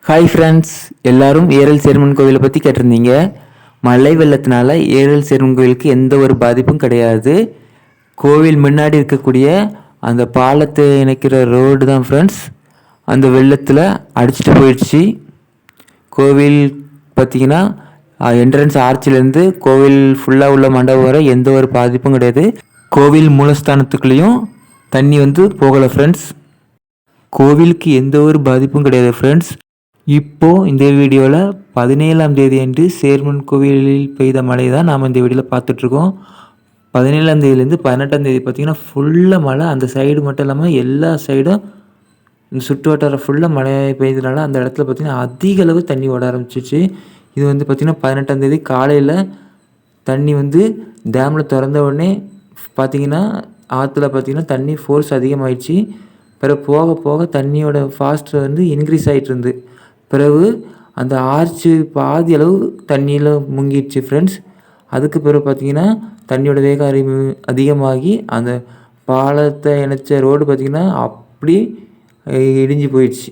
Hi friends, எல்லாரும் Eral chairman கோவிலை பற்றி கேட்டிருந்தீங்க. மழை வெள்ளத்தினால ஏரல் சேர்மன் கோவிலுக்கு எந்த ஒரு பாதிப்பும் கிடையாது. கோவில் முன்னாடி இருக்கக்கூடிய அந்த பாலத்தை இணைக்கிற ரோடு தான் ஃப்ரெண்ட்ஸ் அந்த வெள்ளத்தில் அடிச்சிட்டு போயிடுச்சு. கோவில் பார்த்திங்கன்னா என்ட்ரன்ஸ் ஆர்ச்சிலேருந்து கோவில் ஃபுல்லாக உள்ள மண்டபம் வரை எந்த ஒரு பாதிப்பும் கிடையாது. கோவில் மூலஸ்தானத்துக்குள்ளேயும் தண்ணி போகலை ஃப்ரெண்ட்ஸ். கோவிலுக்கு எந்த ஒரு பாதிப்பும் கிடையாது ஃப்ரெண்ட்ஸ். இப்போது இந்த வீடியோவில் 17ஆம் தேதி அன்று சேர்மன் கோவிலில் பெய்த மழை தான் நாம் இந்த வீடியோவில் பார்த்துட்ருக்கோம். 17ஆம் தேதியிலேருந்து 18ஆம் தேதி பார்த்திங்கன்னா ஃபுல்லாக மழை. அந்த சைடு மட்டும் இல்லாமல் எல்லா சைடும் இந்த சுற்று வட்டாரம் ஃபுல்லாக மழை பெய்ததுனால அந்த இடத்துல பார்த்திங்கன்னா அதிக அளவு தண்ணி ஓட ஆரம்பிச்சிச்சு. இது பார்த்திங்கன்னா 18ஆம் தேதி காலையில் தண்ணி டேமில் திறந்த உடனே பார்த்திங்கன்னா ஆற்றுல பார்த்திங்கன்னா தண்ணி ஃபோர்ஸ் அதிகமாகிடுச்சு. பிறகு போக போக தண்ணியோட ஃபாஸ்ட் இன்க்ரீஸ் ஆகிட்டு இருந்து பிறகு அந்த ஆர்ச்சு பாதி அளவு தண்ணியில் முங்கிடுச்சு ஃப்ரெண்ட்ஸ். அதுக்கு பிறகு பார்த்திங்கன்னா தண்ணியோட வேகம் அதிகமாகி அந்த பாலத்தை இணைச்ச ரோடு பார்த்திங்கன்னா அப்படி இடிஞ்சு போயிடுச்சு.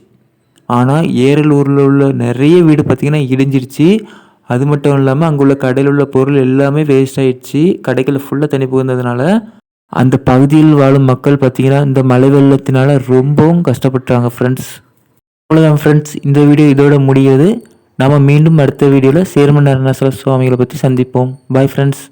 ஆனால் ஏரலூரில் உள்ள நிறைய வீடு பார்த்திங்கன்னா இடிஞ்சிருச்சு. அது மட்டும் இல்லாமல் அங்கே உள்ள கடையில் உள்ள பொருள் எல்லாமே வேஸ்ட் ஆகிடுச்சு. கடைகளில் ஃபுல்லாக தண்ணி புகுந்ததுனால அந்த பகுதியில் வாழும் மக்கள் பார்த்திங்கன்னா இந்த மழை வெள்ளத்தினால ரொம்பவும் கஷ்டப்பட்டாங்க ஃப்ரெண்ட்ஸ். அவ்வளோதான் ஃப்ரெண்ட்ஸ், இந்த வீடியோ இதோட முடிகிறது. நாம் மீண்டும் அடுத்த வீடியோவில் சேர்மன் அருணாசல சுவாமிகளை பற்றி சந்திப்போம். Bye friends.